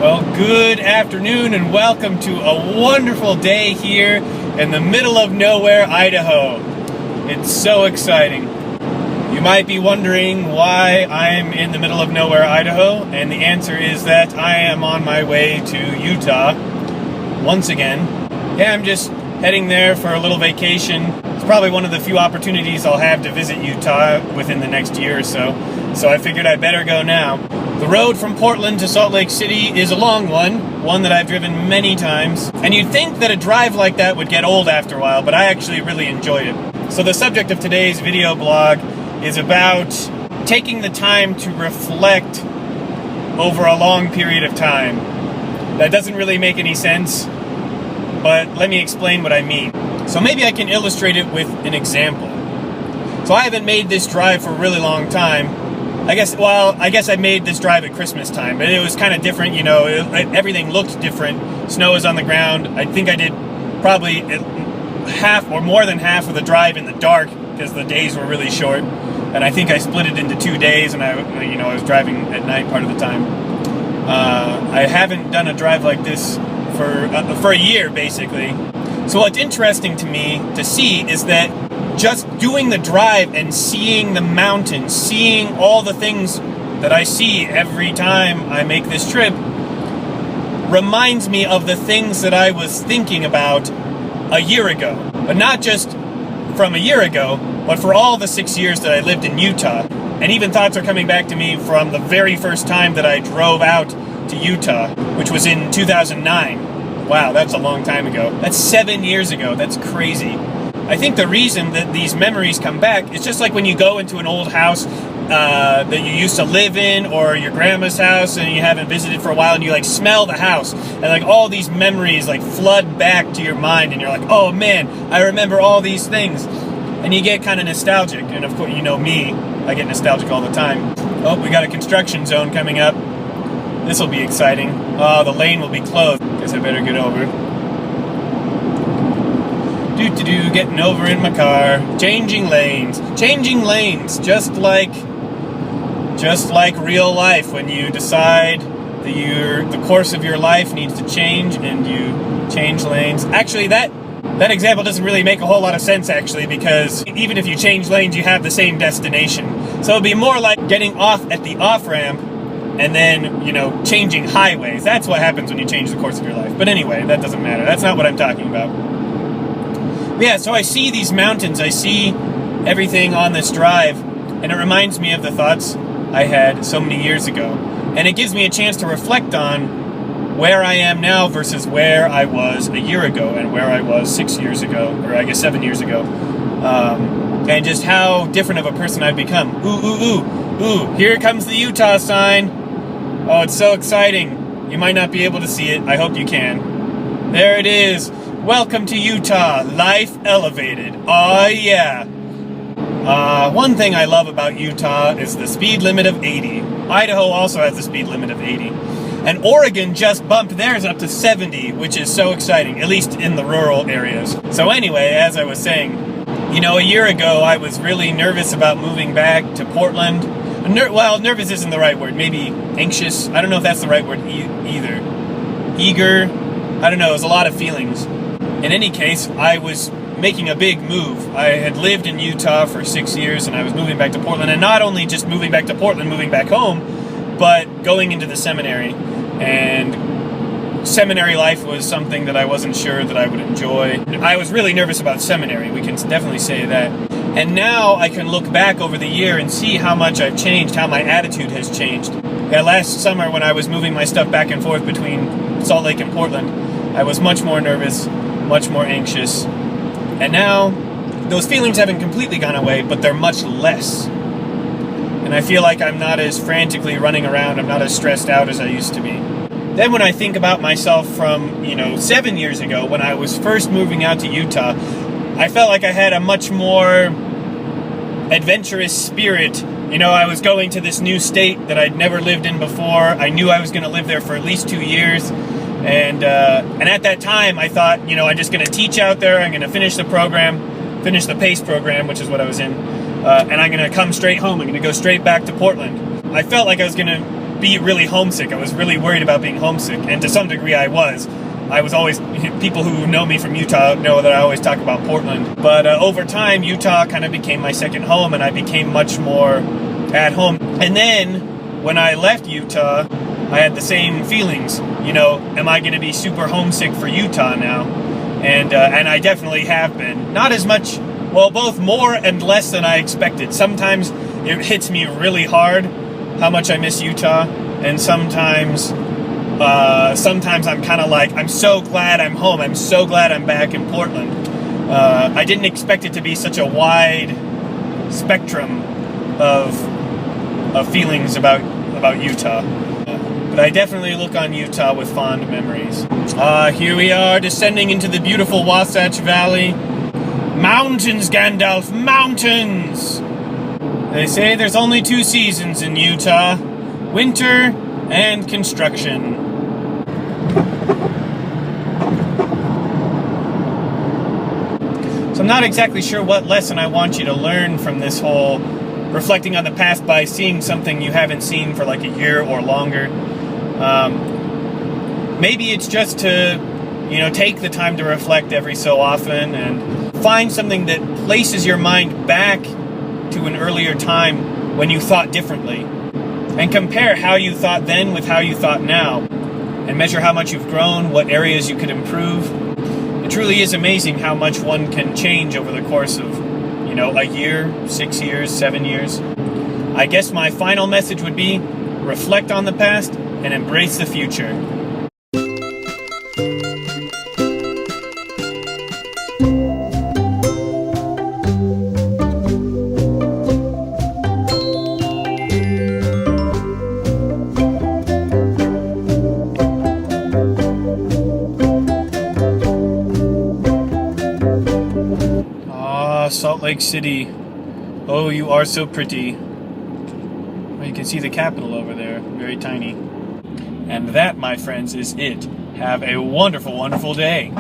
Well, good afternoon and welcome to a wonderful day here in the middle of nowhere, Idaho. It's so exciting. You might be wondering why I'm in the middle of nowhere, Idaho, and the answer is that I am on my way to Utah once again. Yeah, I'm just heading there for a little vacation. It's probably one of the few opportunities I'll have to visit Utah within the next year or so I figured I'd better go now. The road from Portland to Salt Lake City is a long one that I've driven many times, and you'd think that a drive like that would get old after a while, but I actually really enjoyed it. So the subject of today's video blog is about taking the time to reflect over a long period of time. That doesn't really make any sense, but let me explain what I mean. So maybe I can illustrate it with an example. So I haven't made this drive for a really long time. I guess I made this drive at Christmas time, but it was kind of different, everything looked different. Snow was on the ground. I think I did probably half or more than half of the drive in the dark because the days were really short. And I think I split it into 2 days, and I was driving at night part of the time. I haven't done a drive like this for a year, basically. So what's interesting to me to see is that just doing the drive and seeing the mountains, seeing all the things that I see every time I make this trip, reminds me of the things that I was thinking about a year ago. But not just from a year ago, but for all the 6 years that I lived in Utah. And even thoughts are coming back to me from the very first time that I drove out to Utah, which was in 2009. Wow, that's a long time ago. That's 7 years ago. That's crazy. I think the reason that these memories come back is just like when you go into an old house that you used to live in, or your grandma's house and you haven't visited for a while, and you smell the house, and all these memories flood back to your mind, and you're like, oh man, I remember all these things, and you get kind of nostalgic. And of course, you know me, I get nostalgic all the time. Oh, we got a construction zone coming up. This will be exciting. Oh, the lane will be closed. Guess I better get over. Getting over in my car, changing lanes, just like real life. When you decide that the course of your life needs to change, and you change lanes. Actually, that example doesn't really make a whole lot of sense, actually, because even if you change lanes, you have the same destination. So it'd be more like getting off at the off-ramp and then, changing highways. That's what happens when you change the course of your life. But anyway, that doesn't matter. That's not what I'm talking about. Yeah, so I see these mountains, I see everything on this drive, and it reminds me of the thoughts I had so many years ago. And it gives me a chance to reflect on where I am now versus where I was a year ago, and where I was 6 years ago, or I guess 7 years ago. And just how different of a person I've become. Ooh, here comes the Utah sign. Oh, it's so exciting. You might not be able to see it. I hope you can. There it is. Welcome to Utah, life elevated. Oh yeah. One thing I love about Utah is the speed limit of 80. Idaho also has the speed limit of 80. And Oregon just bumped theirs up to 70, which is so exciting, at least in the rural areas. So anyway, as I was saying, a year ago I was really nervous about moving back to Portland. Nervous isn't the right word. Maybe anxious. I don't know if that's the right word either. Eager. I don't know. It was a lot of feelings. In any case, I was making a big move. I had lived in Utah for 6 years, and I was moving back to Portland. And not only just moving back to Portland, moving back home, but going into the seminary. And seminary life was something that I wasn't sure that I would enjoy. I was really nervous about seminary. We can definitely say that. And now I can look back over the year and see how much I've changed, how my attitude has changed. Yeah, last summer when I was moving my stuff back and forth between Salt Lake and Portland, I was much more nervous, much more anxious. And now, those feelings haven't completely gone away, but they're much less. And I feel like I'm not as frantically running around, I'm not as stressed out as I used to be. Then when I think about myself from, 7 years ago, when I was first moving out to Utah, I felt like I had a much more adventurous spirit. I was going to this new state that I'd never lived in before. I knew I was going to live there for at least 2 years. And at that time, I thought, I'm just going to teach out there. I'm going to finish the PACE program, which is what I was in. And I'm going to come straight home. I'm going to go straight back to Portland. I felt like I was going to be really homesick. I was really worried about being homesick, and to some degree I was. I was always, people who know me from Utah know that I always talk about Portland. But over time, Utah kind of became my second home, and I became much more at home. And then, when I left Utah, I had the same feelings. You know, am I going to be super homesick for Utah now? And I definitely have been. Not as much, well, both more and less than I expected. Sometimes it hits me really hard how much I miss Utah, and sometimes I'm kind of like, I'm so glad I'm home. I'm so glad I'm back in Portland. I didn't expect it to be such a wide spectrum of feelings about Utah. But I definitely look on Utah with fond memories. Here we are descending into the beautiful Wasatch Valley. Mountains, Gandalf, mountains! They say there's only 2 seasons in Utah: winter and construction. So I'm not exactly sure what lesson I want you to learn from this whole reflecting on the past by seeing something you haven't seen for like a year or longer. Maybe it's just to, you know, take the time to reflect every so often and find something that places your mind back to an earlier time when you thought differently, and compare how you thought then with how you thought now, and measure how much you've grown, what areas you could improve. It truly is amazing how much one can change over the course of, you know, a year, 6 years, 7 years. I guess my final message would be, reflect on the past and embrace the future. Salt Lake City. Oh, you are so pretty. Well, you can see the Capitol over there, very tiny. And that, my friends, is it. Have a wonderful, wonderful day.